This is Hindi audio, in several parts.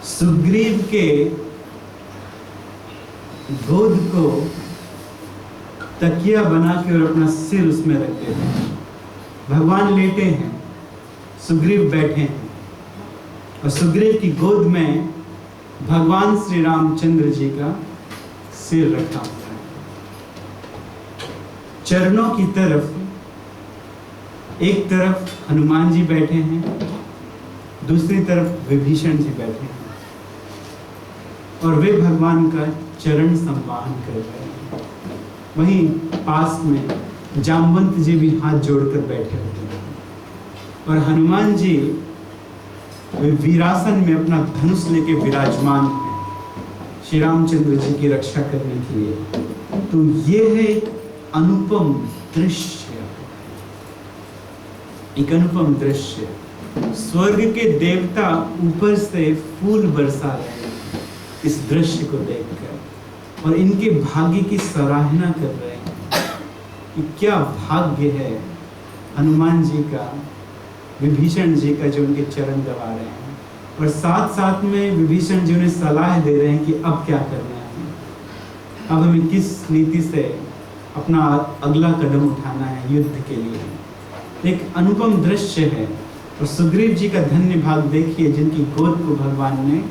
सुग्रीव के गोद को तकिया बना के और अपना सिर उसमें रखते थे। भगवान लेटे हैं, सुग्रीव बैठे हैं और सुग्रीव की गोद में भगवान श्री रामचंद्र जी का सिर रखा हुआ है। चरणों की तरफ एक तरफ हनुमान जी बैठे हैं, दूसरी तरफ विभीषण जी बैठे हैं और वे भगवान का चरण संवाहन कर रहे हैं। वहीं पास में जामवंत जी भी हाथ जोड़कर बैठे होते हैं और हनुमान जी वे वीरासन में अपना धनुष लेके विराजमान हैं श्री रामचंद्र जी की रक्षा करने के लिए। तो ये है एक अनुपम दृश्य, एक अनुपम दृश्य। स्वर्ग के देवता ऊपर से फूल बरसा रहे हैं इस दृश्य को देखकर और इनके भाग्य की सराहना कर रहे हैं कि क्या भाग्य है हनुमान जी का, विभीषण जी का, जो उनके चरण दबा रहे हैं। और साथ साथ में विभीषण जी उन्हें सलाह दे रहे हैं कि अब क्या करना है, अब हमें किस नीति से अपना अगला कदम उठाना है युद्ध के लिए। एक अनुपम दृश्य है। और सुग्रीव जी का धन्य भाग देखिए, जिनकी गोद को भगवान ने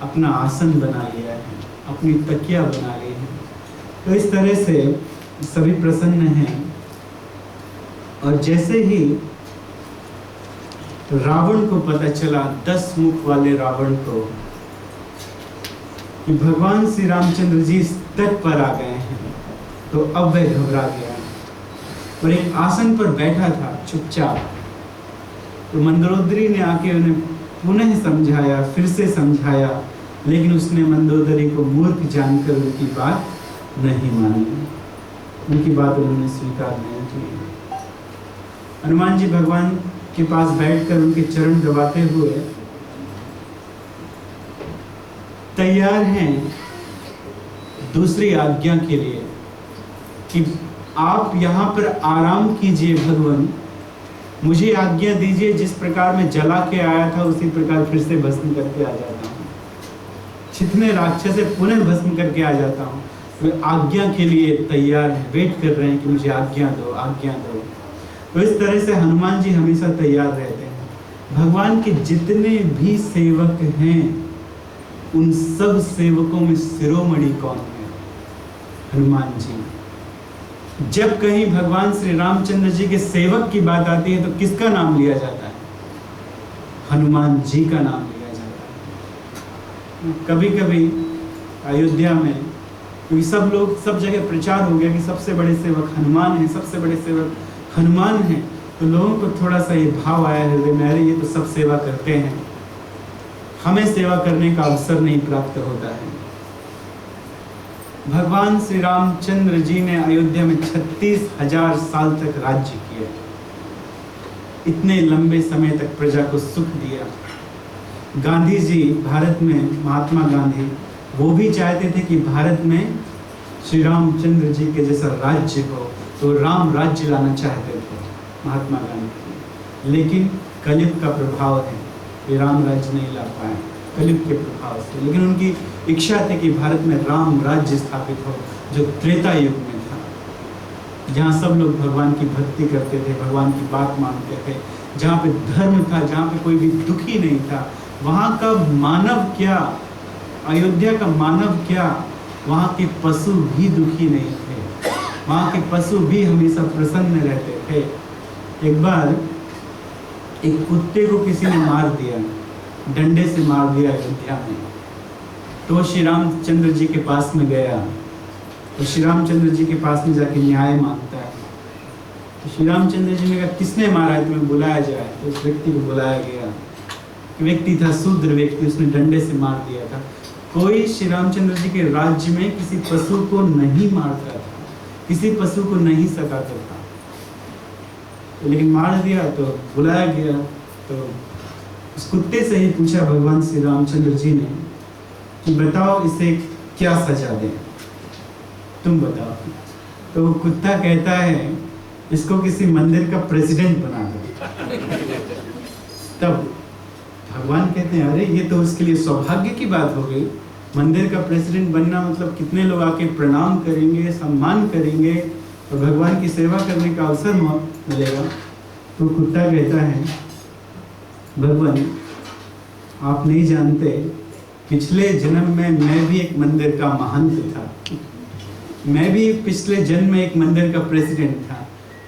अपना आसन बना लिया है, अपनी तकिया बना ली है। तो इस तरह से सभी प्रसन्न हैं। और जैसे ही रावण को पता चला, 10 मुख वाले रावण को, कि भगवान श्री रामचंद्र जी इस तट पर आ गए हैं, तो अब वह घबरा गया और एक आसन पर बैठा था चुपचाप। तो मंदोदरी ने आके उन्हें पुनः समझाया, फिर से समझाया, लेकिन उसने मंदोदरी को मूर्ख जानकर उनकी बात नहीं मानी, उनकी बात उन्होंने स्वीकार नहीं की। हनुमान जी भगवान के पास बैठकर उनके चरण दबाते हुए तैयार हैं दूसरी आज्ञा के लिए कि आप यहाँ पर आराम कीजिए भगवान, मुझे आज्ञा दीजिए, जिस प्रकार मैं जला के आया था उसी प्रकार फिर से भस्म करके आ जाता हूँ, जितने राक्षस से पुनः भस्म करके आ जाता हूँ। वे आज्ञा के लिए तैयार हैं, वेट कर रहे हैं कि मुझे आज्ञा दो, आज्ञा दो। तो इस तरह से हनुमान जी हमेशा तैयार रहते हैं। भगवान के जितने भी सेवक हैं, उन सब सेवकों में शिरोमणि कौन है? हनुमान जी। जब कहीं भगवान श्री रामचंद्र जी के सेवक की बात आती है तो किसका नाम लिया जाता है? हनुमान जी का नाम लिया जाता है। कभी कभी अयोध्या में, क्योंकि सब लोग, सब जगह प्रचार हो गया कि सबसे बड़े सेवक हनुमान हैं, सबसे बड़े सेवक हनुमान हैं, तो लोगों को थोड़ा सा ये भाव आया हृदय में, अरे ये तो सब सेवा करते हैं, हमें सेवा करने का अवसर नहीं प्राप्त होता है। भगवान श्री रामचंद्र जी ने अयोध्या में 36,000 साल तक राज्य किया, इतने लंबे समय तक प्रजा को सुख दिया। गांधी जी भारत में, महात्मा गांधी, वो भी चाहते थे कि भारत में श्री रामचंद्र जी के जैसा राज्य हो, तो राम राज्य लाना चाहते थे महात्मा गांधी। लेकिन कलयुग का प्रभाव है, ये राम राज्य नहीं ला पाए कलयुग के प्रभाव से। लेकिन उनकी इच्छा थी कि भारत में राम राज्य स्थापित हो, जो त्रेता युग में था, जहाँ सब लोग भगवान की भक्ति करते थे, भगवान की बात मानते थे, जहाँ पे धर्म था, जहाँ पे कोई भी दुखी नहीं था। वहाँ का मानव क्या, अयोध्या का मानव क्या, वहाँ के पशु भी दुखी नहीं थे, वहाँ के पशु भी हमेशा प्रसन्न रहते थे। एक बार एक कुत्ते को किसी ने मार दिया, डंडे से मार दिया अयोध्या में। तो श्री रामचंद्र जी के पास में गया, तो श्री रामचंद्र जी के पास में जाके न्याय मांगता है। तो श्री रामचंद्र जी ने कहा, किसने मारा है, तुम्हें बुलाया जाए। तो उस व्यक्ति को बुलाया गया। व्यक्ति था शूद्र व्यक्ति, उसने डंडे से मार दिया था। कोई श्री रामचंद्र जी के राज्य में किसी पशु को नहीं मारता था, किसी पशु को नहीं सताता था, लेकिन मार दिया। तो बुलाया गया, तो उस कुत्ते से ही पूछा भगवान श्री रामचंद्र जी ने कि बताओ इसे क्या सजा दें, तुम बताओ। तो वो कुत्ता कहता है, इसको किसी मंदिर का प्रेसिडेंट बना दो। तब भगवान कहते हैं अरे ये तो उसके लिए सौभाग्य की बात हो गई, मंदिर का प्रेसिडेंट बनना मतलब कितने लोग आके प्रणाम करेंगे, सम्मान करेंगे और भगवान की सेवा करने का अवसर मिलेगा। तो कुत्ता कहता है भगवान आप नहीं जानते, पिछले जन्म में मैं भी एक मंदिर का महंत था, मैं भी पिछले जन्म में एक मंदिर का प्रेसिडेंट था,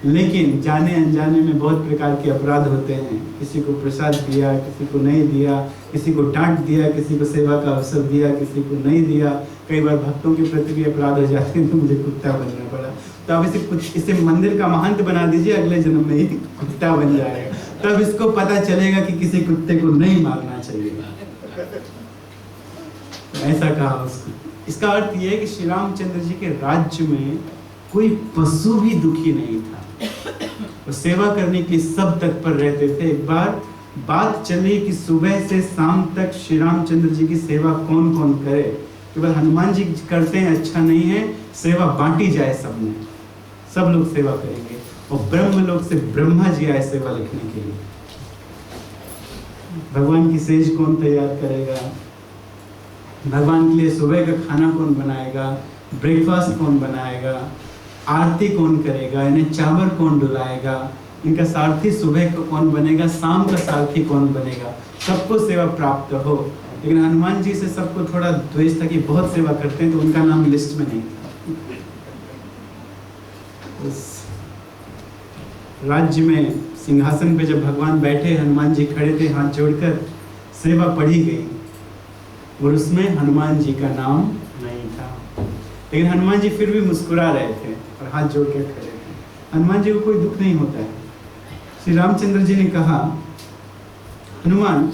लेकिन जाने अनजाने में बहुत प्रकार के अपराध होते हैं। किसी को प्रसाद दिया, किसी को नहीं दिया, किसी को डांट दिया, किसी को सेवा का अवसर दिया, किसी को नहीं दिया। कई बार भक्तों के प्रति भी अपराध हो जाते हैं, तो मुझे कुत्ता बनना पड़ा। तो आप इसे मंदिर का महंत बना दीजिए, अगले जन्म में ही कुत्ता बन जाएगा, तब इसको पता चलेगा कि किसी कुत्ते को नहीं मारना चाहिए। ऐसा कहा उसने। इसका अर्थ यह है कि श्री रामचंद्र जी के राज्य में कोई पशु भी दुखी नहीं था, वो सेवा करने के सब तत्पर रहते थे। एक बार बात चली कि सुबह से शाम तक श्री रामचंद्र जी की सेवा कौन कौन करे, केवल हनुमान जी करते हैं अच्छा नहीं है, सेवा बांटी जाए सब में, सब लोग सेवा करेंगे। और ब्रह्म लोक से ब्रह्मा जी आए सेवा लिखने के लिए। भगवान की सेज कौन तैयार करेगा, भगवान के लिए सुबह का खाना कौन बनाएगा, ब्रेकफास्ट कौन बनाएगा, आरती कौन करेगा, इन्हें चावल कौन डुलाएगा, इनका सारथी सुबह को कौन बनेगा, शाम का सारथी कौन बनेगा, सबको सेवा प्राप्त हो। लेकिन हनुमान जी से सबको थोड़ा द्वेष था कि बहुत सेवा करते हैं, तो उनका नाम लिस्ट में नहीं था। उस राज्य में सिंहासन पे जब भगवान बैठे, हनुमान जी खड़े थे हाथ जोड़कर, सेवा पढ़ी गई और उसमें हनुमान जी का नाम नहीं था। लेकिन हनुमान जी फिर भी मुस्कुरा रहे थे और हाथ जोड़ के खड़े थे। हनुमान जी को कोई दुख नहीं होता है। श्री रामचंद्र जी ने कहा हनुमान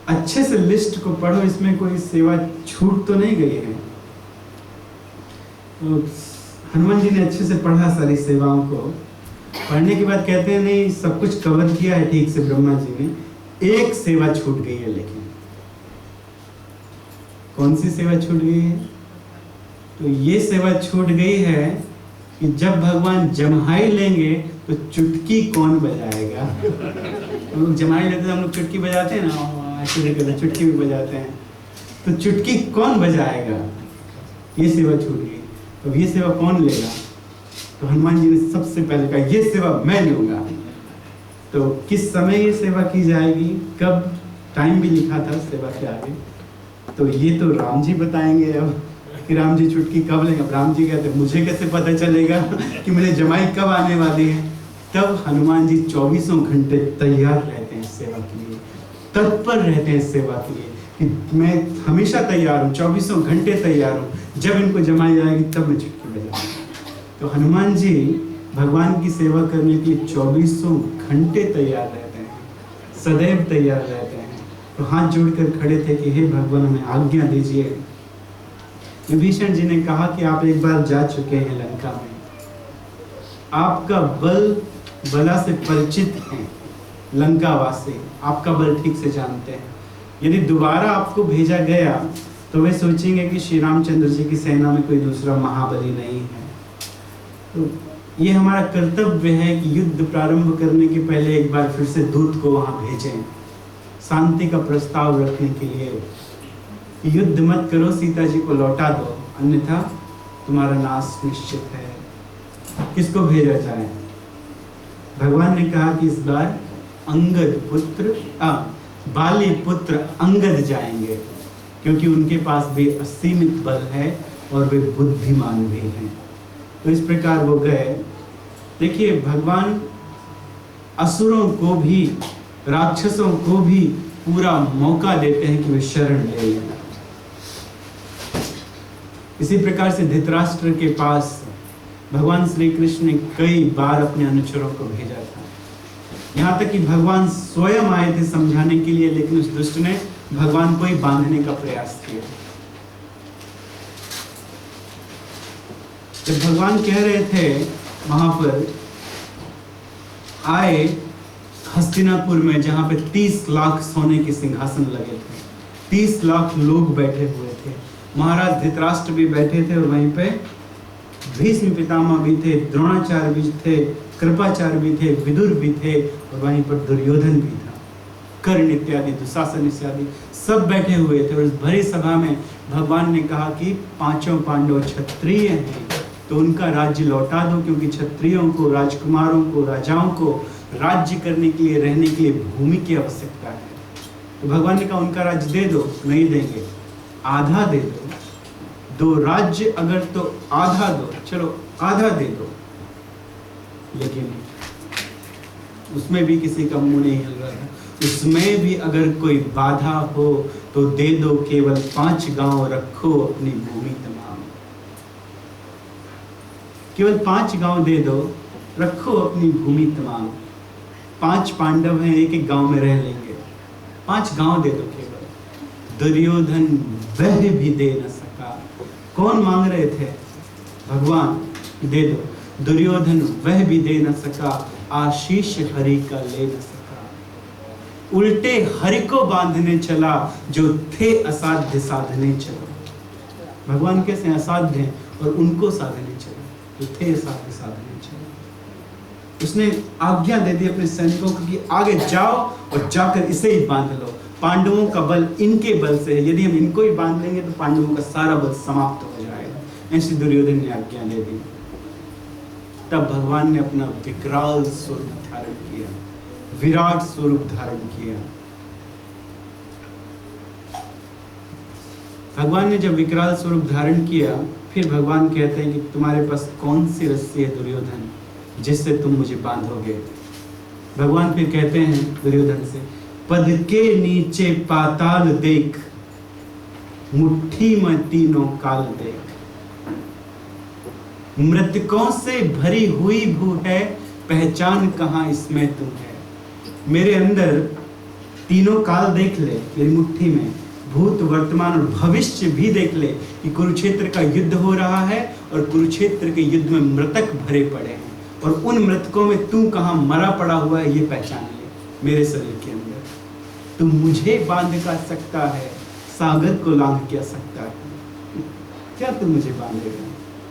अच्छे से लिस्ट को पढ़ो, इसमें कोई सेवा छूट तो नहीं गई है। तो हनुमान जी ने अच्छे से पढ़ा सारी सेवाओं को। पढ़ने के बाद कहते हैं नहीं, सब कुछ कवर किया है ठीक से ब्रह्मा जी ने, एक सेवा छूट गई है। लेकिन कौन सी सेवा छूट गई है? तो ये सेवा छूट गई है कि जब भगवान जम्हाई लेंगे तो चुटकी कौन बजाएगा। हम लोग जम्हाई लेते हैं, हम लोग चुटकी बजाते हैं ना, ऐसे करके चुटकी भी बजाते हैं, तो चुटकी कौन बजाएगा, ये सेवा छूट गई। तो ये सेवा कौन लेगा? तो हनुमान जी ने सबसे पहले कहा ये सेवा मैं लूंगा। तो किस समय ये सेवा की जाएगी, कब, टाइम भी लिखा था सेवा के आगे। तो ये तो राम जी बताएंगे अब कि राम जी चुटकी कब लेंगे। राम जी कहते मुझे कैसे पता चलेगा कि मेरे जमाई कब आने वाली है। तब हनुमान जी 24 घंटे तैयार रहते हैं सेवा के लिए, तत्पर रहते हैं सेवा के लिए कि मैं हमेशा तैयार हूँ, 24 घंटे तैयार हूँ, जब इनको जमाई आएगी तब मैं चुटकी बजाऊंगा। तो हनुमान जी भगवान की सेवा करने के लिए 24 घंटे तैयार रहते हैं, सदैव तैयार रहते हैं। तो हाथ जोड़कर खड़े थे कि हे भगवान हमें आज्ञा दीजिए। विभीषण जी ने कहा कि आप एक बार जा चुके हैं लंका में, आपका बला से परिचित हैं लंकावासी, आपका बल ठीक से जानते हैं। यदि दोबारा आपको भेजा गया तो वे सोचेंगे कि श्री रामचंद्र जी की सेना में कोई दूसरा महाबली नहीं है। तो ये हमारा कर्तव्य है कि युद्ध प्रारंभ करने के पहले एक बार फिर से दूत को वहां भेजें, शांति का प्रस्ताव रखने के लिए। युद्ध मत करो, सीता जी को लौटा दो, अन्यथा तुम्हारा नाश निश्चित है। किसको भेजा जाए? भगवान ने कहा कि इस बार बाली पुत्र अंगद जाएंगे, क्योंकि उनके पास भी असीमित बल है और वे बुद्धिमान भी हैं। तो इस प्रकार वो गए। देखिए भगवान असुरों को भी, राक्षसों को भी पूरा मौका देते हैं कि वे शरण ले लें। इसी प्रकार से धृतराष्ट्र के पास भगवान श्री कृष्ण ने कई बार अपने अनुचरों को भेजा था, यहाँ तक कि भगवान स्वयं आए थे समझाने के लिए, लेकिन उस दुष्ट ने भगवान को ही बांधने का प्रयास किया। जब भगवान कह रहे थे वहां पर आए हस्तिनापुर में, जहां पे 30 लाख सोने के सिंहासन लगे थे, 30 लाख लोग बैठे हुए थे, महाराज धृतराष्ट्र भी बैठे थे और वहीं पे भीष्म पितामह भी थे, द्रोणाचार्य भी थे, कृपाचार्य भी थे, विदुर भी थे और वहीं पर दुर्योधन भी था। कर्ण इत्यादि, दुशासन इत्यादि सब बैठे हुए थे। और इस भरी सभा में भगवान ने कहा कि पांचों पांडव क्षत्रिय हैं, तो उनका राज्य लौटा दो, क्योंकि क्षत्रियों को, राजकुमारों को, राजाओं को राज्य करने के लिए, रहने के लिए भूमि की आवश्यकता है। तो भगवान ने कहा उनका राज्य दे दो। नहीं देंगे, आधा दे दो। 2 राज्य अगर तो आधा दो, चलो आधा दे दो, लेकिन उसमें भी किसी का मुंह नहीं हिल रहा था। उसमें भी अगर कोई बाधा हो तो दे दो, केवल 5 गांव रखो अपनी भूमि तमाम। केवल 5 गांव दे दो, रखो अपनी भूमि तमाम। 5 पांडव हैं, एक गांव में रह लेंगे। 5 गांव दे दो केवल। दुर्योधन वह भी दे न सका। कौन मांग रहे थे? भगवान, दे दो। दुर्योधन वह भी दे न सका, आशीष हरि का ले न सका। उल्टे हरि को बांधने चला, जो थे असाध्य साधने चला। भगवान कैसे असाध्य हैं और उनको साधने चला, जो थे असाध्य साधने चला। उसने आज्ञा दे दी अपने सैनिकों को कि आगे जाओ और जाकर इसे ही बांध लो। पांडवों का बल इनके बल से है, यदि हम इनको ही बांध लेंगे तो पांडवों का सारा बल समाप्त हो जाएगा। ऐसी दुर्योधन ने आज्ञा दे दी। तब भगवान ने अपना विकराल स्वरूप धारण किया, विराट स्वरूप धारण किया। भगवान ने जब विकराल स्वरूप धारण किया, फिर भगवान कहते हैं कि तुम्हारे पास कौन सी रस्सी है दुर्योधन, जिससे तुम मुझे बांधोगे। भगवान फिर कहते हैं दुर्योधन से, पद के नीचे पाताल देख, मुट्ठी में तीनों काल देख। मृतकों से भरी हुई भू है, पहचान कहाँ इसमें तुम है। मेरे अंदर तीनों काल देख ले, मेरी मुट्ठी में भूत, वर्तमान और भविष्य भी देख ले कि कुरुक्षेत्र का युद्ध हो रहा है और कुरुक्षेत्र के युद्ध में मृतक भरे पड़े हैं, और उन मृतकों में तू कहाँ मरा पड़ा हुआ है ये पहचान ले मेरे शरीर के अंदर। तू मुझे बांध कर सकता है, सागर को लांघ क्या सकता है, क्या तू मुझे बांधेगा?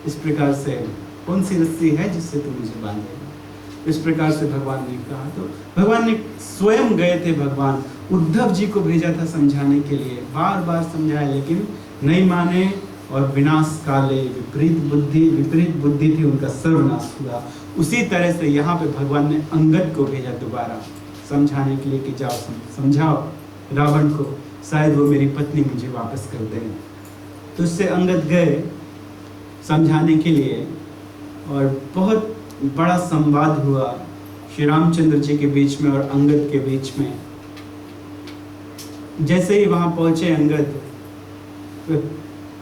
इस प्रकार से कौन सी रस्सी है जिससे तू मुझे बांधेगा? इस प्रकार से भगवान ने कहा। तो भगवान ने स्वयं गए थे, भगवान उद्धव जी को भेजा था समझाने के लिए, बार बार समझाया लेकिन नहीं माने, और विनाश काले विपरीत बुद्धि थी, उनका सर्वनाश हुआ। उसी तरह से यहाँ पे भगवान ने अंगद को भेजा दोबारा समझाने के लिए कि जाओ समझाओ रावण को, शायद वो मेरी पत्नी मुझे वापस कर दे। तो उससे अंगद गए समझाने के लिए, और बहुत बड़ा संवाद हुआ श्री रामचंद्र जी के बीच में और अंगद के बीच में। जैसे ही वहां पहुंचे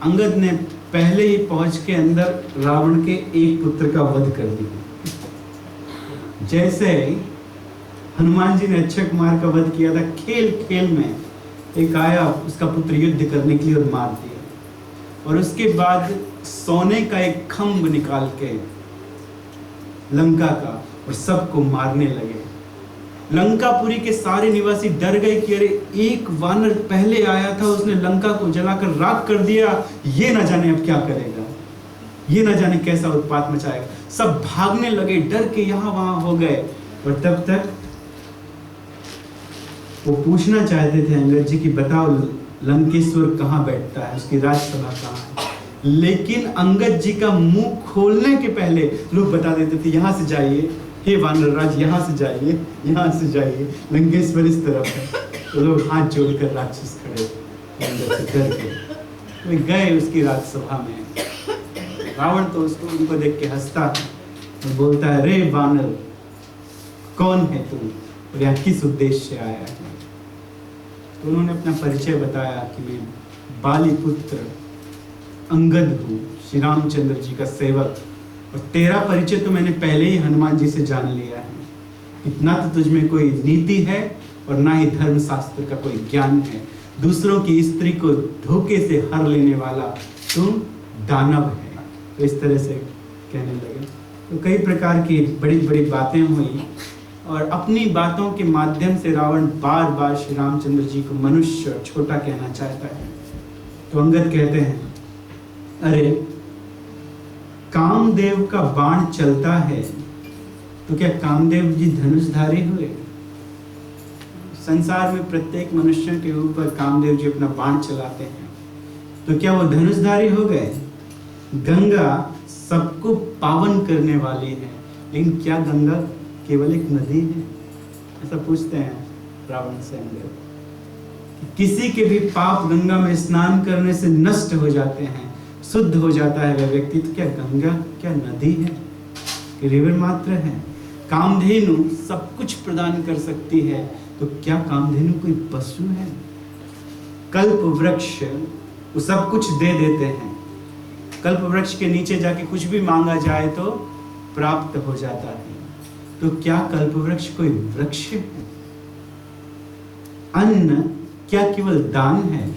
अंगद ने पहले ही पहुंच के अंदर रावण के एक पुत्र का वध कर दिया। जैसे हनुमान जी ने अक्षय कुमार का वध किया था, खेल खेल में एक आया उसका पुत्र युद्ध करने के लिए और मार दिया। और उसके बाद सोने का एक खंभ निकाल के लंका का और सबको मारने लगे। लंकापुरी के सारे निवासी डर गए कि अरे एक वानर पहले आया था, उसने लंका को जलाकर राख कर दिया, ये ना जाने अब क्या करेगा, ये ना जाने कैसा उत्पात मचाएगा। सब भागने लगे, डर के यहाँ वहां हो गए। और तब तक वो पूछना चाहते थे अंगद जी की बताओ लंकेश्वर कहाँ बैठता है, उसकी राजसभा कहाँ है। लेकिन अंगद जी का मुंह खोलने के पहले लोग बता देते थे यहाँ से जाइए, हे वानर राज यहाँ से जाइए, यहाँ से जाइए, लंकेश्वर इस तरफ है। तो लोग हाथ जोड़कर राक्षस खड़े अंदर से डर के वे गए उसकी राजसभा में। रावण तो उसको उनको देख के हंसता और बोलता है, रे वानर कौन है तू और यहाँ किस उद्देश्य से आया है? तो उन्होंने अपना परिचय बताया कि मैं बाली पुत्र अंगद हूँ, श्री रामचंद्र जी का सेवक, और तेरा परिचय तो मैंने पहले ही हनुमान जी से जान लिया है। इतना तो तुझ में कोई नीति है और ना ही धर्मशास्त्र का कोई ज्ञान है। दूसरों की स्त्री को धोखे से हर लेने वाला तुम दानव है। तो इस तरह से कहने लगे। तो कई प्रकार की बड़ी बड़ी बातें हुई, और अपनी बातों के माध्यम से रावण बार बार श्री रामचंद्र जी को मनुष्य और छोटा कहना चाहता है। तो अंगद कहते हैं, अरे कामदेव का बाण चलता है तो क्या कामदेव जी धनुषधारी हुए? संसार में प्रत्येक मनुष्य के ऊपर कामदेव जी अपना बाण चलाते हैं, तो क्या वो धनुषधारी हो गए? गंगा सबको पावन करने वाली है, लेकिन क्या गंगा केवल एक नदी है? ऐसा पूछते हैं रावण से अंगद। किसी के भी पाप गंगा में स्नान करने से नष्ट हो जाते हैं, शुद्ध हो जाता है वह व्यक्ति। तो क्या गंगा क्या नदी है कि रिवर मात्र है? कामधेनु सब कुछ प्रदान कर सकती है, तो क्या कामधेनु कोई पशु है? कल्प वृक्ष वो सब कुछ दे देते हैं। कल्प वृक्ष के नीचे जाके कुछ भी मांगा जाए तो प्राप्त हो जाता है। तो क्या कल्प वृक्ष कोई वृक्ष है? अन्न क्या केवल दान है?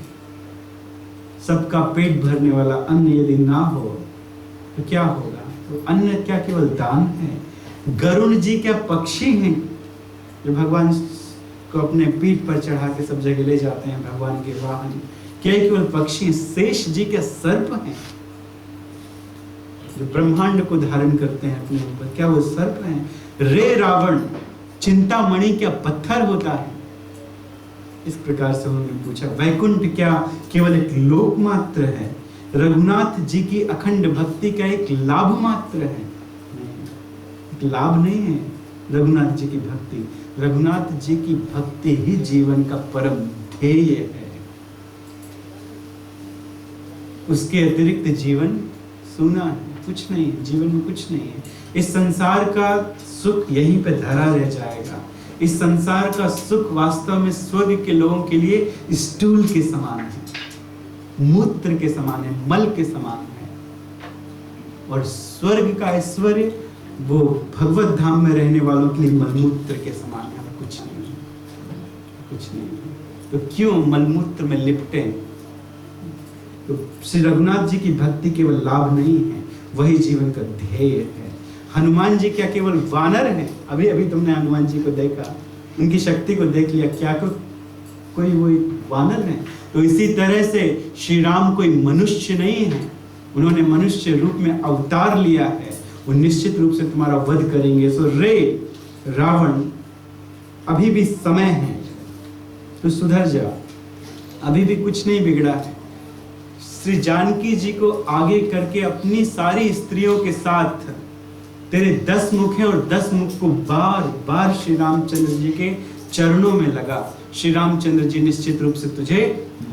सबका पेट भरने वाला अन्न यदि ना हो तो क्या होगा? तो अन्न क्या केवल दान है? गरुण जी क्या पक्षी हैं जो भगवान को अपने पीठ पर चढ़ा के सब जगह ले जाते हैं, भगवान के वाहन? क्या केवल पक्षी? शेष जी क्या सर्प हैं जो ब्रह्मांड को धारण करते हैं अपने ऊपर? क्या वो सर्प हैं? रे रावण, चिंतामणि क्या पत्थर होता है? इस प्रकार से उन्होंने पूछा। वैकुंठ क्या केवल एक लोक मात्र है? रघुनाथ जी की अखंड भक्ति का एक लाभ मात्र है? नहीं, एक लाभ नहीं है रघुनाथ जी की भक्ति। रघुनाथ जी की भक्ति ही जीवन का परम ध्येय है। उसके अतिरिक्त जीवन सूना है, कुछ नहीं है, जीवन में कुछ नहीं है। इस संसार का सुख यहीं पे धरा रह जाएगा। इस संसार का सुख वास्तव में स्वर्ग के लोगों के लिए स्टूल के समान है, मूत्र के समान है, मल के समान है। और स्वर्ग का ऐश्वर्य वो भगवत धाम में रहने वालों के लिए मलमूत्र के समान है, कुछ नहीं है, कुछ नहीं है। तो क्यों मलमूत्र में लिपटे? तो श्री रघुनाथ जी की भक्ति केवल लाभ नहीं है, वही जीवन का ध्येय है। हनुमान जी क्या केवल वानर हैं? अभी अभी तुमने हनुमान जी को देखा, उनकी शक्ति को देख लिया, क्या कोई वो वानर है? तो इसी तरह से श्री राम कोई मनुष्य नहीं है, उन्होंने मनुष्य रूप में अवतार लिया है। वो निश्चित रूप से तुम्हारा वध करेंगे। सो रे रावण, अभी भी समय है, तो सुधर जा, अभी भी कुछ नहीं बिगड़ा है। श्री जानकी जी को आगे करके अपनी सारी स्त्रियों के साथ तेरे 10 मुख हैं और 10 मुख को बार बार श्री रामचंद्र जी के चरणों में लगा। श्री रामचंद्र जी निश्चित रूप से तुझे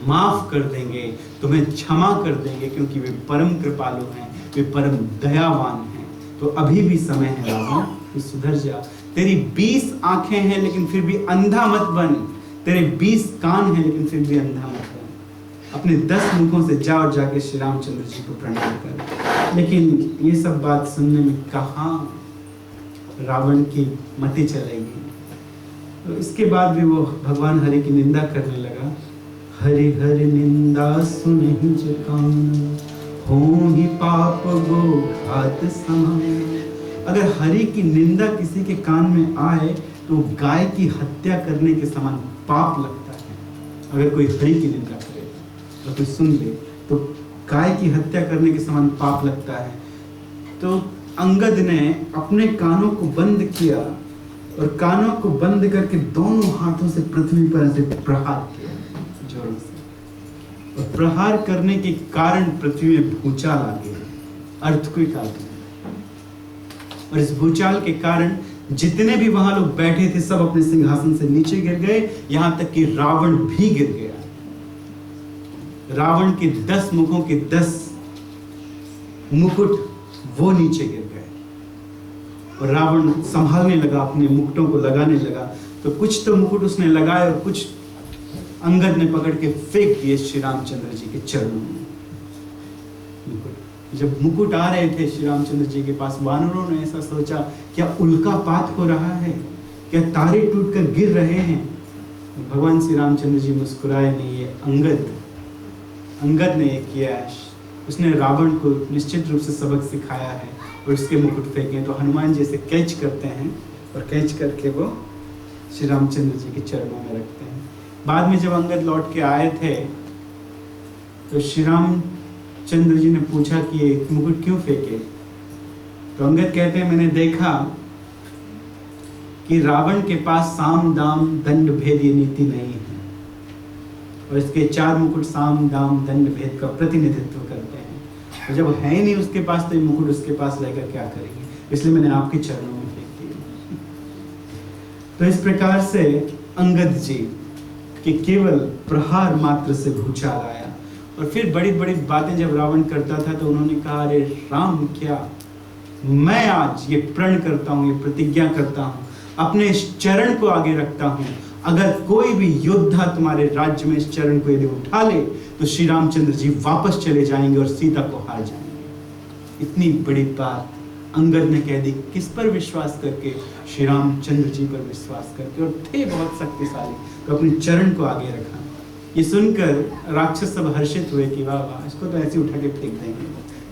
माफ कर देंगे, तुम्हें क्षमा कर देंगे, क्योंकि वे परम कृपालु हैं, वे परम दयावान हैं। तो अभी भी समय है रावण, तू सुधर जा। तेरी 20 आंखें हैं लेकिन फिर भी अंधा मत बन, तेरे 20 कान हैं लेकिन फिर भी अंधा मत बन। अपने 10 मुखों से जा और जाके श्री रामचंद्र जी को प्रणाम कर। लेकिन ये सब बात सुनने में कहाँ रावण की मति चलेगी। तो इसके बाद भी वो भगवान हरि की निंदा करने लगा। हरि हरि निंदा सुनहि जो कान, होंहि पाप गो घात समान। अगर हरि की निंदा किसी के कान में आए तो गाय की हत्या करने के समान पाप लगता है। अगर कोई हरि की निंदा करे और कोई सुन ले तो गाय की हत्या करने के समान पाप लगता है। तो अंगद ने अपने कानों को बंद किया और कानों को बंद करके दोनों हाथों से पृथ्वी पर ऐसे प्रहार किया जोर से। और प्रहार करने के कारण पृथ्वी में भूचाल आ गया, अर्थक्वेक आ गया। और इस भूचाल के कारण जितने भी वहां लोग बैठे थे सब अपने सिंहासन से नीचे गिर गए, यहां तक कि रावण भी गिर गया। रावण के 10 मुखों के 10 मुकुट वो नीचे गिर गए और रावण संभालने लगा, अपने मुकुटों को लगाने लगा। तो कुछ तो मुकुट उसने लगाए और कुछ अंगद ने पकड़ के फेंक दिए श्री रामचंद्र जी के चरणों में। मुकुट, जब मुकुट आ रहे थे श्री रामचंद्र जी के पास, वानरों ने ऐसा सोचा क्या उल्कापात हो रहा है, क्या तारे टूटकर गिर रहे हैं। भगवान श्री रामचंद्र जी मुस्कुराए नहीं, ये अंगद ने ये किया है। उसने रावण को निश्चित रूप से सबक सिखाया है और उसके मुकुट फेंके। तो हनुमान जी से कैच करते हैं और कैच करके वो श्री रामचंद्र जी के चरणों में रखते हैं। बाद में जब अंगद लौट के आए थे तो श्री रामचंद्र जी ने पूछा कि ये मुकुट क्यों फेंके। तो अंगद कहते हैं मैंने देखा कि रावण के पास साम दाम दंड भेद ये नीति नहीं है, और इसके 4 मुकुट साम दाम दंड भेद का प्रतिनिधित्व करते हैं। और जब है ही नहीं उसके पास तो ये मुकुट उसके पास लेकर क्या करेंगे, इसलिए मैंने आपके चरणों में फेंक दिया। तो इस प्रकार से अंगद जी कि केवल प्रहार मात्र से भूचाल आया। और फिर बड़ी बड़ी बातें जब रावण करता था तो उन्होंने कहा, अरे राम, क्या मैं आज ये प्रण करता हूँ, ये प्रतिज्ञा करता हूँ, अपने इस चरण को आगे रखता हूँ, अगर कोई भी योद्धा तुम्हारे राज्य में इस चरण को यदि उठा ले तो श्री रामचंद्र जी वापस चले जाएंगे और सीता को हार जाएंगे। इतनी बड़ी बात अंगद ने कह दी, किस पर विश्वास करके? श्री रामचंद्र जी पर विश्वास करके, और थे बहुत शक्तिशाली, तो अपने चरण को आगे रखा। ये सुनकर राक्षस सब हर्षित हुए कि वाह वाह, इसको तो ऐसे उठा के फेंक देंगे,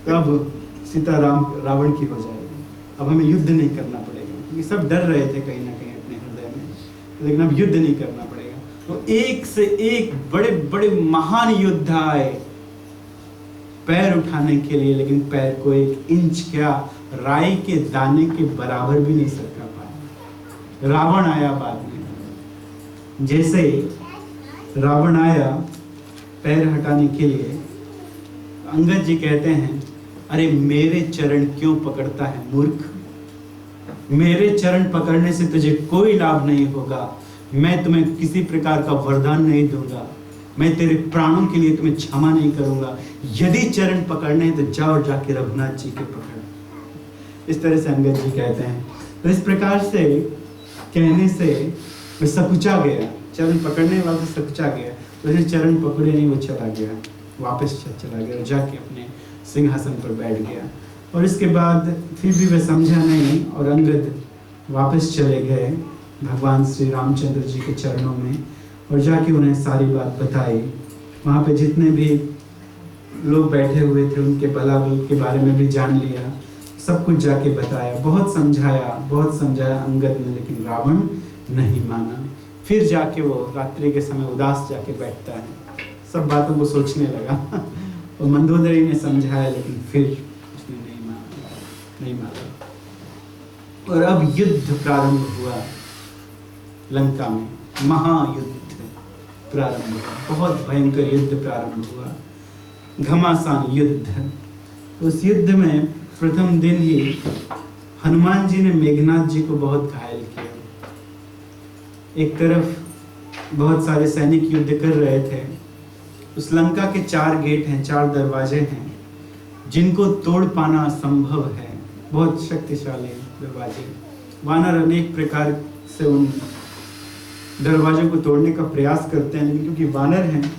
तब सीता रावण की हो जाएगी, अब हमें युद्ध नहीं करना पड़ेगा। क्योंकि सब डर रहे थे कहीं ना कहीं अपने हृदय में, लेकिन अब युद्ध नहीं करना पड़ेगा। तो एक से एक बड़े बड़े महान योद्धा आए पैर उठाने के लिए, लेकिन पैर को 1 इंच क्या राई के दाने के बराबर भी नहीं सरका पाया। रावण आया बाद में, जैसे रावण आया पैर हटाने के लिए, अंगद जी कहते हैं, अरे मेरे चरण क्यों पकड़ता है मूर्ख, मेरे चरण पकड़ने से तुझे कोई लाभ नहीं होगा, मैं तुम्हें किसी प्रकार का वरदान नहीं दूंगा, मैं तेरे प्राणों के लिए तुम्हें क्षमा नहीं करूंगा, यदि चरण पकड़ने हैं तो जाओ जाके रघुनाथ जी के पकड़। इस तरह से अंगद जी कहते हैं। तो इस प्रकार से कहने से वो सकुचा गया, चरण पकड़ने वाला सकुचा गया, तो उसने चरण पकड़े नहीं, वो चला गया, वापस चला गया, जाके अपने सिंहासन पर बैठ गया। और इसके बाद फिर भी वह समझा नहीं, और अंगद वापस चले गए भगवान श्री रामचंद्र जी के चरणों में, और जाके उन्हें सारी बात बताई। वहाँ पे जितने भी लोग बैठे हुए थे उनके बलाबल के बारे में भी जान लिया, सब कुछ जाके बताया, बहुत समझाया अंगद ने, लेकिन रावण नहीं माना। फिर जाके वो रात्रि के समय उदास जाके बैठता है, सब बातों को सोचने लगा। और मंदोदरी ने समझाया, लेकिन फिर उसने नहीं माना। और अब युद्ध प्रारंभ हुआ लंका में, महायुद्ध प्रारंभ हुआ, बहुत भयंकर युद्ध प्रारंभ हुआ, घमासान युद्ध। उस युद्ध में प्रथम दिन ही हनुमान जी ने मेघनाथ जी को बहुत घायल किया। एक तरफ बहुत सारे सैनिक युद्ध कर रहे थे, उस लंका के 4 गेट हैं, 4 दरवाजे हैं, जिनको तोड़ पाना असंभव है, बहुत शक्तिशाली दरवाजे। वानर अनेक प्रकार से उन दरवाजों को तोड़ने का प्रयास करते हैं, लेकिन क्योंकि वानर हैं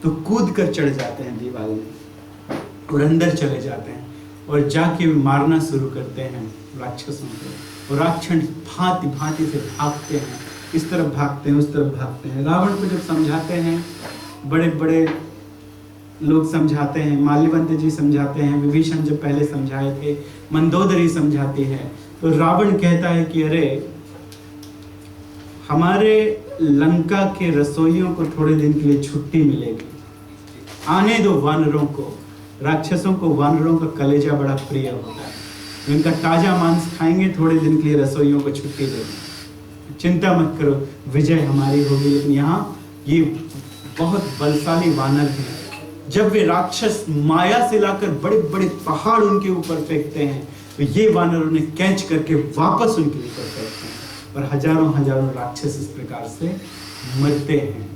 तो कूद कर चढ़ जाते हैं दीवार में और अंदर चले जाते हैं, और जाके मारना शुरू करते हैं राक्षसों को। और राक्षस भांति भांति से भागते हैं, इस तरफ भागते हैं, उस तरफ भागते हैं। रावण को जब समझाते हैं, बड़े बड़े लोग समझाते हैं, माल्यवंत जी समझाते हैं, विभीषण जब पहले समझाए थे, मंदोदरी समझाती है, तो रावण कहता है कि अरे हमारे लंका के रसोइयों को थोड़े दिन के लिए छुट्टी मिलेगी, आने दो वानरों को। राक्षसों को वानरों का कलेजा बड़ा प्रिय होता है, उनका ताजा मांस खाएंगे, थोड़े दिन के लिए रसोइयों को छुट्टी देंगे, चिंता मत करो, विजय हमारी होगी। लेकिन यहाँ ये बहुत बलशाली वानर हैं, जब वे राक्षस माया से लाकर बड़े बड़े पहाड़ उनके ऊपर फेंकते हैं, तो ये वानर उन्हें कैच करके वापस उनके ऊपर फेंकते हैं, और हजारों हजारों राक्षस इस प्रकार से मरते हैं,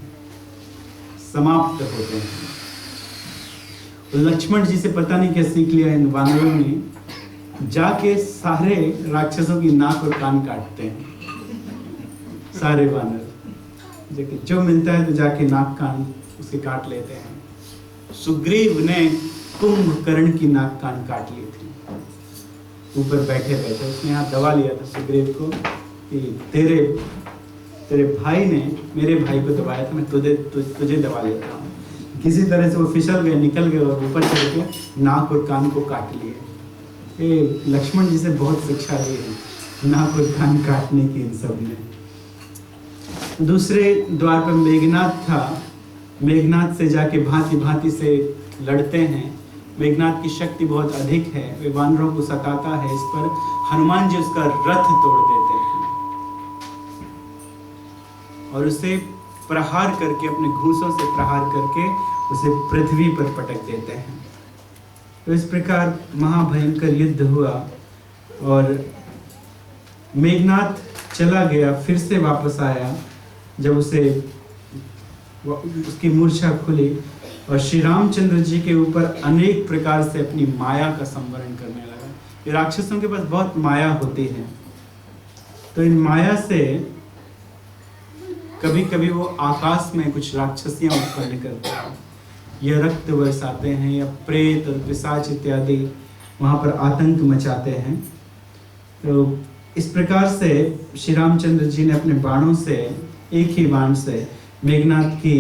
समाप्त होते हैं। लक्ष्मण जी से पता नहीं क्या सीख लिया इन वानरों ने, जाके सारे राक्षसों की नाक और कान काटते हैं। सारे वानर जो मिलता है तो जाके नाक कान उसे काट लेते हैं। सुग्रीव ने कुंभकर्ण की नाक कान काट ली थी, ऊपर बैठे बैठे उसने यहाँ दबा लिया था सुग्रीव को कि तेरे भाई ने मेरे भाई को दबाया था, मैं तुझे दबा लेता हूँ। किसी तरह से वो फिसल गए, निकल गए और ऊपर चढ़ के नाक और कान को काट लिए। ये लक्ष्मण जी से बहुत शिक्षा ली है, नाक और कान काटने की इन सब ने। दूसरे द्वार पर मेघनाथ था, मेघनाथ से जाके भांति भांति से लड़ते हैं। मेघनाथ की शक्ति बहुत अधिक है, वे वानरों को सताता है। इस पर हनुमान जी उसका रथ तोड़ देते हैं। और उसे प्रहार करके, अपने घूंसों से प्रहार करके उसे पृथ्वी पर पटक देते हैं। तो इस प्रकार महाभयंकर युद्ध हुआ और मेघनाथ चला गया, फिर से वापस आया जब उसकी मूर्छा खुली और श्री रामचंद्र जी के ऊपर अनेक प्रकार से अपनी माया का संवरण करने लगा। ये राक्षसों के पास बहुत माया होती है, तो इन माया से कभी कभी वो आकाश में कुछ राक्षसियां उत्पन्न करते हैं, या रक्त बरसाते हैं, या प्रेत और पिशाच इत्यादि वहां पर आतंक मचाते हैं। तो इस प्रकार से श्री रामचंद्र जी ने अपने बाणों से, एक ही बाण से मेघनाथ की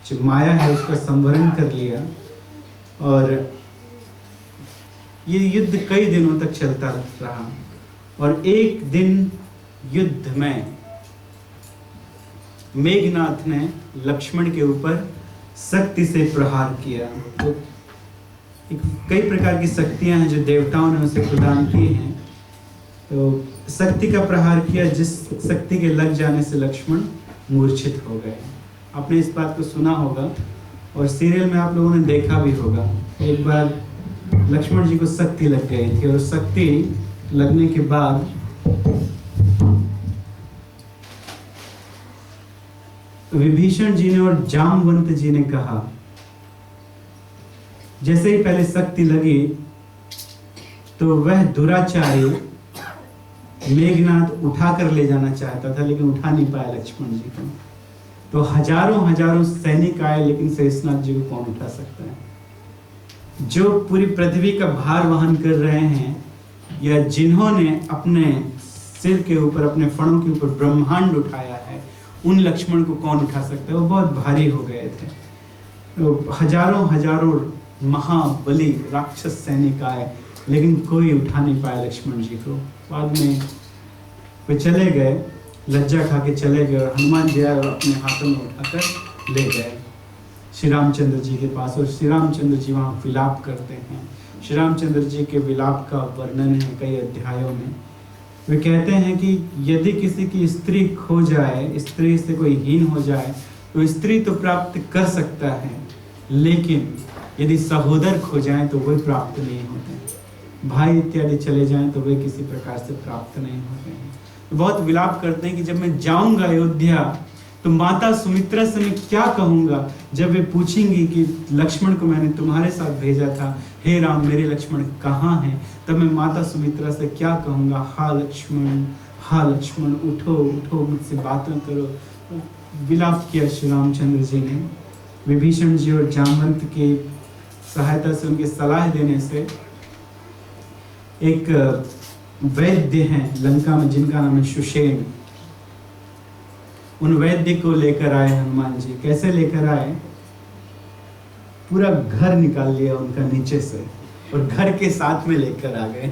जो माया है उसका संवरण कर लिया और ये युद्ध कई दिनों तक चलता रहा। और एक दिन युद्ध में मेघनाथ ने लक्ष्मण के ऊपर शक्ति से प्रहार किया। तो कई प्रकार की शक्तियां हैं जो देवताओं ने उसे प्रदान की हैं। तो शक्ति का प्रहार किया, जिस शक्ति के लग जाने से लक्ष्मण मूर्छित हो गए। आपने इस बात को सुना होगा और सीरियल में आप लोगों ने देखा भी होगा। एक बार लक्ष्मण जी को शक्ति लग गई थी और शक्ति लगने के बाद विभीषण जी ने और जामवंत जी ने कहा, जैसे ही पहले शक्ति लगी तो वह दुराचारी मेघनाथ उठा कर ले जाना चाहता था, लेकिन उठा नहीं पाया लक्ष्मण जी को। तो हजारों सैनिक आए, लेकिन शेषनाग जी को कौन उठा सकता है? जो पूरी पृथ्वी का भार वहन कर रहे हैं, या जिन्होंने अपने सिर के ऊपर, अपने फणों के ऊपर ब्रह्मांड उठाया है, उन लक्ष्मण को कौन उठा सकता है? वो बहुत भारी हो गए थे। तो हजारों महाबली राक्षस सैनिक आए, लेकिन कोई उठा नहीं पाया लक्ष्मण जी को। बाद में वे चले गए, लज्जा खा के चले गए, और हनुमान जी आए और अपने हाथों में उठाकर ले गए श्री रामचंद्र जी के पास। और श्री रामचंद्र जी वहाँ विलाप करते हैं। श्री रामचंद्र जी के विलाप का वर्णन है कई अध्यायों में। वे कहते हैं कि यदि किसी की स्त्री खो जाए, स्त्री से कोई हीन हो जाए, तो स्त्री तो प्राप्त कर सकता है, लेकिन यदि सहोदर खो जाए तो वे प्राप्त नहीं होते, भाई इत्यादि चले जाएं तो वे किसी प्रकार से प्राप्त नहीं होते हैं। तो बहुत विलाप करते हैं कि जब मैं जाऊंगा अयोध्या तो माता सुमित्रा से मैं क्या कहूंगा, जब वे पूछेंगी कि लक्ष्मण को मैंने तुम्हारे साथ भेजा था, हे राम मेरे लक्ष्मण कहाँ हैं, तब मैं माता सुमित्रा से क्या कहूंगा, हा लक्ष्मण उठो उठो, मुझसे बातें करो। तो विलाप किया श्री रामचंद्र जी ने। विभीषण जी और जामवंत की सहायता से, उनके सलाह देने से, एक वैद्य हैं लंका में जिनका नाम है सुषेण, उन वैद्य को लेकर आए हनुमान जी। कैसे लेकर आए? पूरा घर निकाल लिया उनका नीचे से और घर के साथ में लेकर आ गए।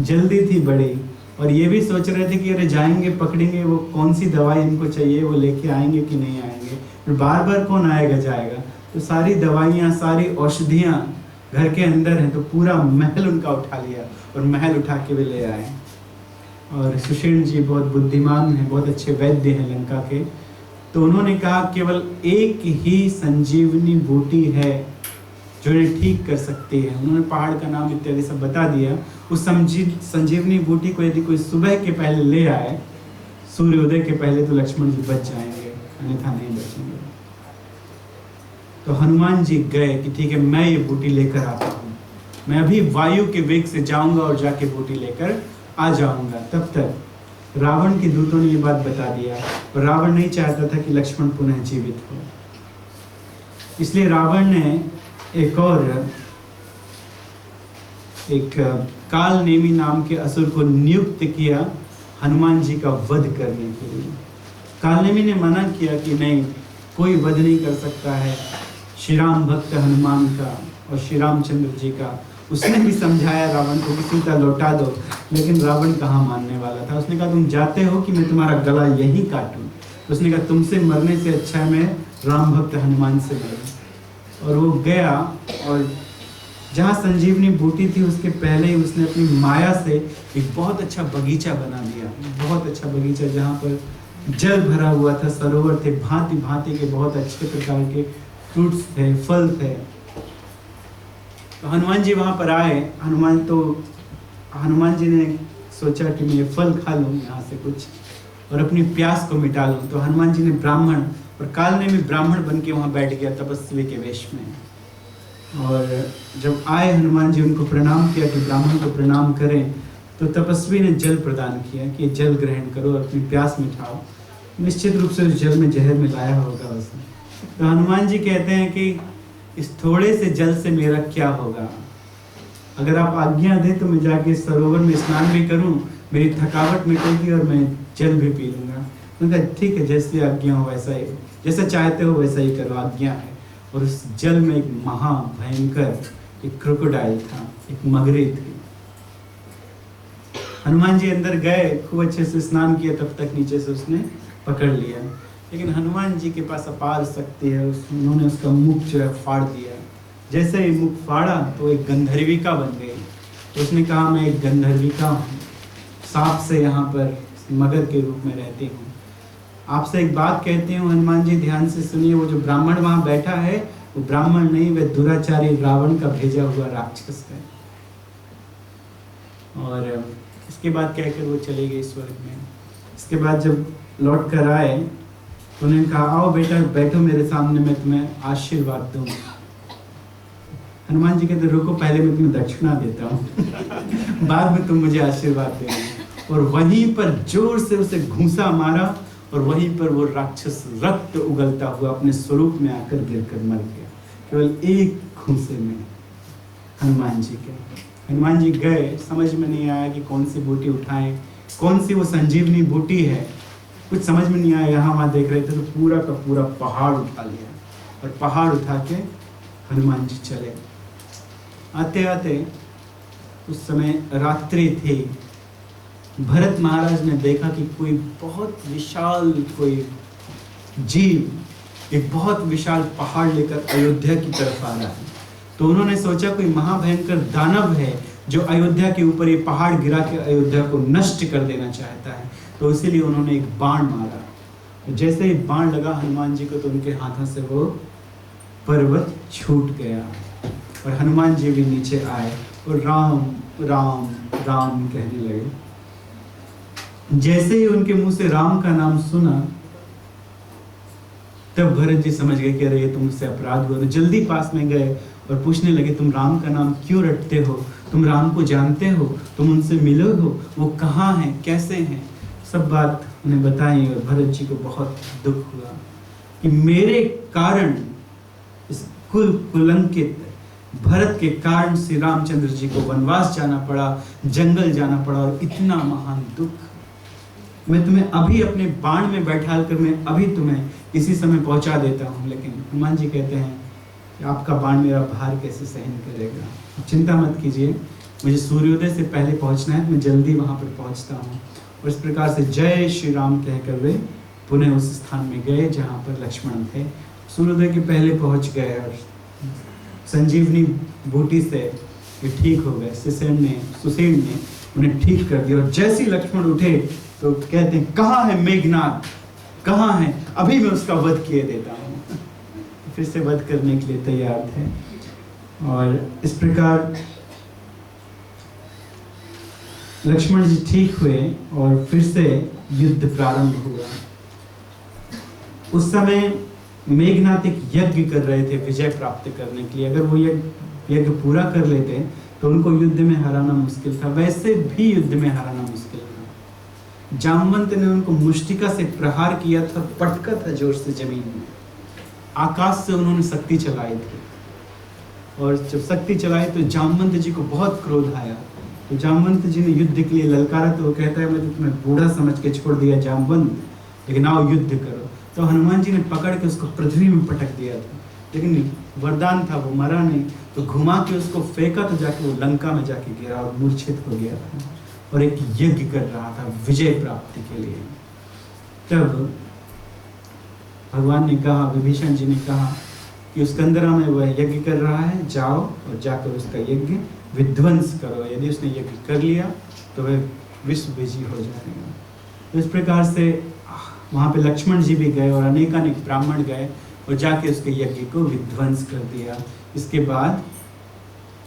जल्दी थी बड़ी, और ये भी सोच रहे थे कि अरे जाएंगे पकड़ेंगे, वो कौन सी दवाई इनको चाहिए, वो लेके आएंगे कि नहीं आएंगे, फिर बार बार कौन आएगा जाएगा। तो सारी दवाइयाँ, सारी औषधियाँ घर के अंदर हैं, तो पूरा महल उनका उठा लिया और महल उठा के वे ले आए। और सुषेण जी बहुत बुद्धिमान हैं, बहुत अच्छे वैद्य हैं लंका के। तो उन्होंने कहा केवल एक ही संजीवनी बूटी है जो इन्हें ठीक कर सकती है। उन्होंने पहाड़ का नाम इत्यादि सब बता दिया। उस संजीवनी बूटी को यदि कोई सुबह के पहले ले आए, सूर्योदय के पहले, तो लक्ष्मण जी बच जाएंगे, अन्यथा नहीं बचेंगे। तो हनुमान जी गए कि ठीक है मैं ये बूटी लेकर आता हूँ, मैं अभी वायु के वेग से जाऊंगा और जाके बूटी लेकर आ जाऊंगा। तब तक रावण के दूतों ने ये बात बता दिया, और रावण नहीं चाहता था कि लक्ष्मण पुनः जीवित हो। इसलिए रावण ने एक कालनेमी नाम के असुर को नियुक्त किया हनुमान जी का वध करने के लिए। कालनेमी ने मना किया कि नहीं, कोई वध नहीं कर सकता है श्री राम भक्त हनुमान का और श्री रामचंद्र जी का। उसने भी समझाया रावण को कि सीता लौटा दो, लेकिन रावण कहाँ मानने वाला था। उसने कहा तुम जाते हो कि मैं तुम्हारा गला यहीं काटूं। उसने कहा तुमसे मरने से अच्छा है मैं राम भक्त हनुमान से मरूं। और वो गया, और जहाँ संजीवनी बूटी थी उसके पहले ही उसने अपनी माया से एक बहुत अच्छा बगीचा बना दिया, बहुत अच्छा बगीचा, जहाँ पर जल भरा हुआ था, सरोवर थे, भांति भांति के बहुत अच्छे प्रकार के फ्रूट्स थे, फल थे। तो हनुमान जी वहां पर आए। हनुमान जी ने सोचा कि मैं ये फल खा लूँ यहाँ से कुछ और अपनी प्यास को मिटा लूँ। तो हनुमान जी ने ब्राह्मण और कालने में ब्राह्मण बन के वहाँ बैठ गया तपस्वी के वेश में। और जब आए हनुमान जी, उनको प्रणाम किया कि ब्राह्मण को प्रणाम करें, तो तपस्वी ने जल प्रदान किया कि जल ग्रहण करो और अपनी प्यास मिटाओ। निश्चित रूप से उस जल में जहर मिलाया होगा उसने। तो हनुमान जी कहते हैं कि इस थोड़े से जल से मेरा क्या होगा, अगर आप आज्ञा दें तो मैं जाके सरोवर में स्नान भी करूं, मेरी थकावट मिटेगी और मैं जल भी पी लूंगा। उनका ठीक है, जैसी आज्ञा हो वैसा ही, जैसा चाहते हो वैसा ही करो, आज्ञा है। और उस जल में एक महा भयंकर एक क्रोकोडाइल था, एक मगरी थी। हनुमान जी अंदर गए, खूब अच्छे से स्नान किया, तब तक नीचे से उसने पकड़ लिया। लेकिन हनुमान जी के पास अपार शक्ति है, उन्होंने उसका मुख जो है फाड़ दिया। जैसे ही मुख फाड़ा तो एक गंधर्विका बन गई। तो उसने कहा मैं एक गंधर्विका हूँ, सांप से यहाँ पर मगर के रूप में रहती हूँ। आपसे एक बात कहती हूँ हनुमान जी, ध्यान से सुनिए। वो जो ब्राह्मण वहाँ बैठा है वो ब्राह्मण नहीं, वह दुराचारी रावण का भेजा हुआ राक्षस है। और इसके बाद कहकर वो चले गए स्वर्ग में। इसके बाद जब लौट कर आए तो उन्होंने कहा आओ बेटा बैठो मेरे सामने, मैं तुम्हें आशीर्वाद दूँ। हनुमान जी कहते रुको, पहले मैं तुम्हें दक्षिणा देता हूँ बाद में तुम मुझे आशीर्वाद देना। और वहीं पर जोर से उसे घूंसा मारा और वहीं पर वो राक्षस रक्त उगलता हुआ अपने स्वरूप में आकर गिरकर मर गया, केवल एक घूंसे में। हनुमान जी गए, समझ में नहीं आया कि कौन सी बूटी उठाएं, कौन सी वो संजीवनी बूटी है, कुछ समझ में नहीं आया। यहाँ वहाँ देख रहे थे तो पूरा का पूरा पहाड़ उठा लिया और पहाड़ उठा के हनुमान जी चले। आते आते उस समय रात्रि थी। भरत महाराज ने देखा कि कोई बहुत विशाल कोई जीव एक बहुत विशाल पहाड़ लेकर अयोध्या की तरफ आ रहा है। तो उन्होंने सोचा कोई महाभयंकर दानव है जो अयोध्या के ऊपर ये पहाड़ गिरा के अयोध्या को नष्ट कर देना चाहता है। तो इसीलिए उन्होंने एक बाण मारा। जैसे ही बाण लगा हनुमान जी को तो उनके हाथों से वो पर्वत छूट गया और हनुमान जी भी नीचे आए और राम राम राम कहने लगे। जैसे ही उनके मुंह से राम का नाम सुना तब भरत जी समझ गए कि अरे ये तो मुझसे अपराध हुआ। तो जल्दी पास में गए और पूछने लगे तुम राम का नाम क्यों रटते हो, तुम राम को जानते हो, तुम उनसे मिले हो, वो कहाँ हैं, कैसे हैं, सब बात उन्हें बताई। और भरत जी को बहुत दुख हुआ कि मेरे कारण, इस कुलंकित भरत के कारण श्री रामचंद्र जी को वनवास जाना पड़ा, जंगल जाना पड़ा और इतना महान दुख। मैं तुम्हें अभी अपने बाण में बैठाल कर मैं अभी तुम्हें इसी समय पहुंचा देता हूं। लेकिन हनुमान जी कहते हैं कि आपका बाण मेरा भार कैसे सहन करेगा। चिंता मत कीजिए, मुझे सूर्योदय से पहले पहुंचना है, मैं जल्दी वहां पर पहुंचता हूँ। और इस प्रकार से जय श्री राम कहकर वे पुनः उस स्थान में गए जहाँ पर लक्ष्मण थे। सूर्योदय के पहले पहुंच गए और संजीवनी बूटी से ये ठीक हो गए। सुसेन ने उन्हें ठीक कर दिया। और जैसे ही लक्ष्मण उठे तो कहते हैं कहाँ है मेघनाथ, कहाँ है, अभी मैं उसका वध किए देता हूँ। फिर से वध करने के लिए तैयार थे। और इस प्रकार लक्ष्मण जी ठीक हुए और फिर से युद्ध प्रारंभ हुआ। उस समय मेघनाथ एक यज्ञ कर रहे थे विजय प्राप्त करने के लिए। अगर वो यज्ञ पूरा कर लेते तो उनको युद्ध में हराना मुश्किल था। वैसे भी युद्ध में हराना मुश्किल था। जामवंत ने उनको मुष्टिका से प्रहार किया था, पटका था जोर से जमीन में। आकाश से उन्होंने शक्ति चलाई थी और जब शक्ति चलाई तो जामवंत जी को बहुत क्रोध आया। तो जामवंत जी ने युद्ध के लिए ललकारा। तो वो कहता है मैं तो तुम्हें बूढ़ा समझ के छोड़ दिया जामवंत, लेकिन आओ युद्ध करो। तो हनुमान जी ने पकड़ के उसको पृथ्वी में पटक दिया था, लेकिन वरदान था, वो मरा नहीं। तो घुमा के उसको फेंका तो जाके वो लंका में जाके गिरा और मूर्छित हो गया था और एक यज्ञ कर रहा था विजय प्राप्ति के लिए। तब भगवान ने कहा, विभीषण जी ने कहा कि उस कंदरा में वह यज्ञ कर रहा है, जाओ और जाकर उसका यज्ञ विध्वंस करो। यदि उसने यज्ञ कर लिया तो वह विश्व विजयी हो जाएगा। तो इस प्रकार से वहाँ पे लक्ष्मण जी भी गए और अनेकानेक ब्राह्मण गए और जाके उसके यज्ञ को विध्वंस कर दिया। इसके बाद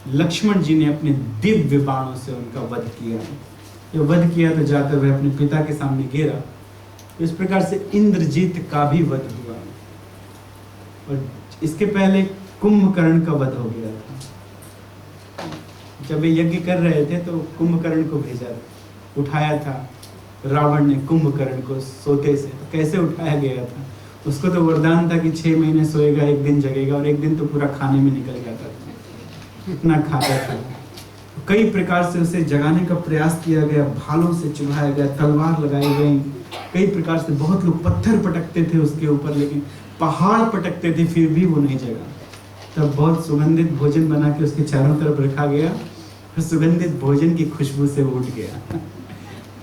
लक्ष्मण जी ने अपने दिव्य बाणों से उनका वध किया। जब वध किया तो जाकर वह अपने पिता के सामने गिरा। तो इस प्रकार से इंद्रजीत का भी वध हुआ। और इसके पहले कुंभकर्ण का वध हो गया था। जब वे यज्ञ कर रहे थे तो कुंभकर्ण को भेजा, उठाया था रावण ने कुंभकर्ण को सोते से। तो कैसे उठाया गया था? उसको तो वरदान था कि 6 महीने सोएगा, 1 दिन जगेगा, और 1 दिन तो पूरा खाने में निकल जाता था, इतना खाता था। तो कई प्रकार से उसे जगाने का प्रयास किया गया, भालों से चुभाया गया, तलवार लगाई गई, कई प्रकार से बहुत लोग पत्थर पटकते थे उसके ऊपर, लेकिन पहाड़ पटकते थे फिर भी वो नहीं जगा। तब बहुत सुगंधित भोजन बना के उसके चारों तरफ रखा गया, फिर सुगंधित भोजन की खुशबू से वो उठ गया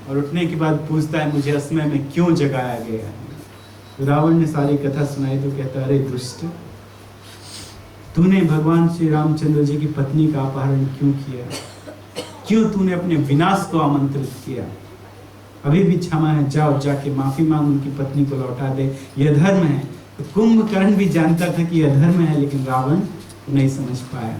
और उठने के बाद पूछता है मुझे असमय में क्यों जगाया गया? तो रावण ने सारी कथा सुनाई तो कहता, अरे दुष्ट, तूने भगवान श्री रामचंद्र जी की पत्नी का अपहरण क्यों किया? क्यों तूने अपने विनाश को आमंत्रित किया? अभी भी क्षमा है, जाओ जाके माफी मांग, उनकी पत्नी को लौटा दे, यह धर्म है। तो कुंभकर्ण भी जानता था कि यह धर्म है, लेकिन रावण नहीं समझ पाया।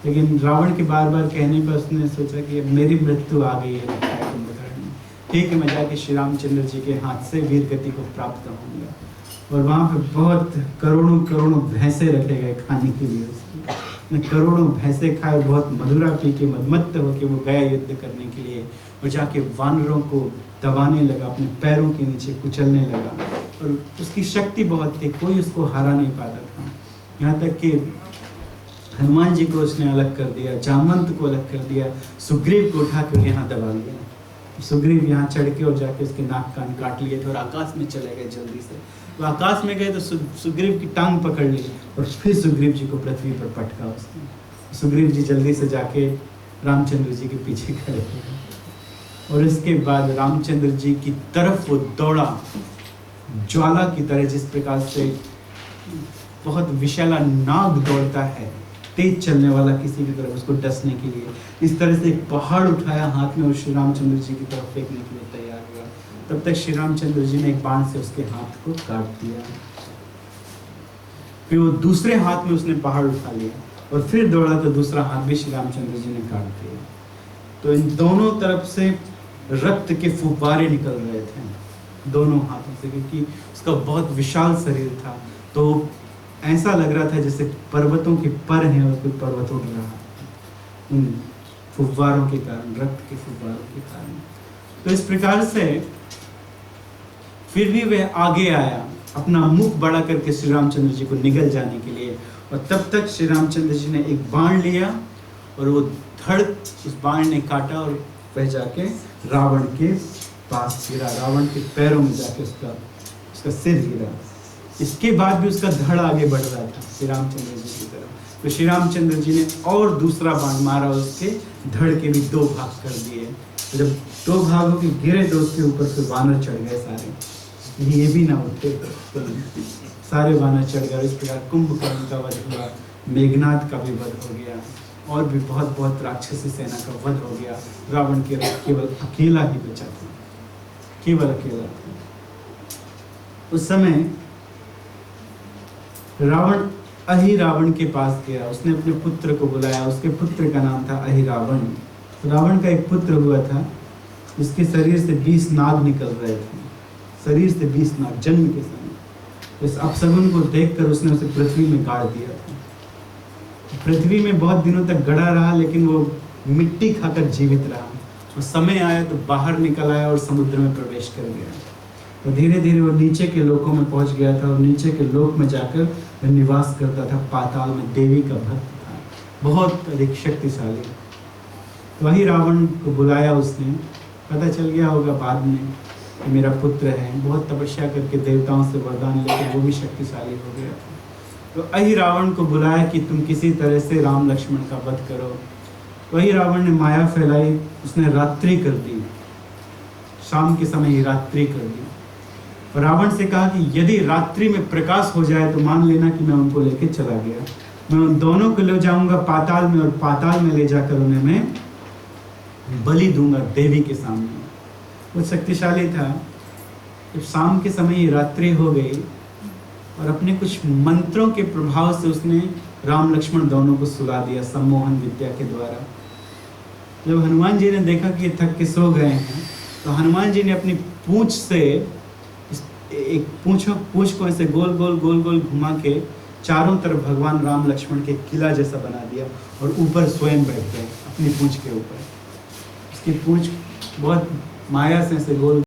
लेकिन रावण के बार बार कहने पर उसने सोचा कि अब मेरी मृत्यु आ गई है, लगता है कुंभकर्ण ने। ठीक है, मैं जाके श्री रामचंद्र जी के हाथ से वीर गति को प्राप्त होऊंगा। और वहाँ पे बहुत करोड़ों करोड़ों भैंसे रखे गए खाने के लिए। उसने करोड़ों भैंसे खाए, बहुत मधुरा पी के मदमत्त होके वो गया युद्ध करने के लिए और जाके वानरों को दबाने लगा, अपने पैरों के नीचे कुचलने लगा। और उसकी शक्ति बहुत थी, कोई उसको हरा नहीं पाता था। यहाँ तक कि हनुमान जी को उसने अलग कर दिया, जामवंत को अलग कर दिया, सुग्रीव को उठा कर यहाँ दबा दिया। सुग्रीव यहाँ चढ़ के और जाके उसके नाक कान काट लिए थे और आकाश में चले गए जल्दी से। तो आकाश में गए तो सुग्रीव की टांग पकड़ ली और फिर सुग्रीव जी को पृथ्वी पर पटका उसने। सुग्रीव जी जल्दी से जाके रामचंद्र जी के पीछे खड़े हुए और इसके बाद रामचंद्र जी की तरफ वो दौड़ा, ज्वाला की तरह, जिस प्रकार से बहुत विशाला नाग दौड़ता है तेज चलने वाला किसी की तरफ उसको डसने के लिए, इस तरह से एक पहाड़ उठाया हाथ में और श्री रामचंद्र जी की तरफ फेंकने के लिए तैयार हुआ। तब तक श्री रामचंद्र जी ने एक बाण से उसके हाथ को काट दिया। फिर वो दूसरे हाथ में उसने पहाड़ उठा लिया और फिर दौड़ा तो दूसरा हाथ भी श्री रामचंद्र जी ने काट दिया। तो इन दोनों तरफ से रक्त के फुब्बारे निकल रहे थे दोनों हाथों से, क्योंकि उसका बहुत विशाल शरीर था। तो ऐसा लग रहा था जैसे पर्वतों के पर हैं और कोई पर्वत उड़ रहा है उन फुब्बारों के कारण, रक्त के फुब्बारों के कारण। तो इस प्रकार से फिर भी वह आगे आया, अपना मुख बड़ा करके श्री रामचंद्र जी को निगल जाने के लिए। और तब तक श्री रामचंद्र जी ने एक बाण लिया और वो धड़ उस बाण ने काटा और वह जाके रावण के पास गिरा, रावण के पैरों में जाके उसका सिर गिरा। इसके बाद भी उसका धड़ आगे बढ़ रहा था श्री रामचंद्र जी की तरफ। तो श्री रामचंद्र जी ने और दूसरा बाण मारा, उसके धड़ के भी 2 भाग कर दिए। तो जब 2 भागों के गिरे तो उसके ऊपर से वानर चढ़ गए सारे, ये भी ना उठे तो सारे वानर चढ़ गए। इस प्रकार कुंभकर्ण का वध हुआ, मेघनाद का भी वध हो गया और भी बहुत बहुत राक्षसी सेना का वध हो गया। रावण केवल अकेला ही बचा था, केवल अकेला था। उस समय रावण अहिरावण के पास गया, उसने अपने पुत्र को बुलाया। उसके पुत्र का नाम था अहिरावण। रावण का एक पुत्र हुआ था जिसके शरीर से 20 नाग निकल रहे थे, शरीर से 20 नाग जन्म के समय। इस अपशगुन को देखकर उसने उसे पृथ्वी में गाड़ दिया था। पृथ्वी में बहुत दिनों तक गड़ा रहा, लेकिन वो मिट्टी खाकर जीवित रहा। और समय आया तो बाहर निकल आया और समुद्र में प्रवेश कर गया। तो धीरे धीरे वो नीचे के लोकों में पहुंच गया था और नीचे के लोक में जाकर वह निवास करता था। पाताल में देवी का भक्त था, बहुत अधिक शक्तिशाली। तो वही रावण को बुलाया उसने, पता चल गया होगा बाद में कि मेरा पुत्र है। बहुत तपस्या करके देवताओं से वरदान लेकर वो भी शक्तिशाली हो गया था। तो अहि रावण को बुलाया कि तुम किसी तरह से राम लक्ष्मण का वध करो। वही रावण ने माया फैलाई, उसने रात्रि कर दी, शाम के समय ही रात्रि कर दी। और रावण से कहा कि यदि रात्रि में प्रकाश हो जाए तो मान लेना कि मैं उनको लेके चला गया। मैं उन दोनों को ले जाऊंगा पाताल में और पाताल में ले जाकर उन्हें मैं बलि दूंगा देवी के सामने। वो शक्तिशाली था। जब शाम के समय ये रात्रि हो गई और अपने कुछ मंत्रों के प्रभाव से उसने राम लक्ष्मण दोनों को सुला दिया सम्मोहन विद्या के द्वारा। जब हनुमान जी ने देखा कि ये थक के सो गए हैं, तो हनुमान जी ने अपनी पूंछ से एक पूंछ को ऐसे गोल गोल गोल गोल घुमा के चारों तरफ भगवान राम लक्ष्मण के किला जैसा बना दिया और ऊपर स्वयं बैठ गए अपनी पूंछ के ऊपर। उसकी पूंछ बहुत माया से ऐसे गोल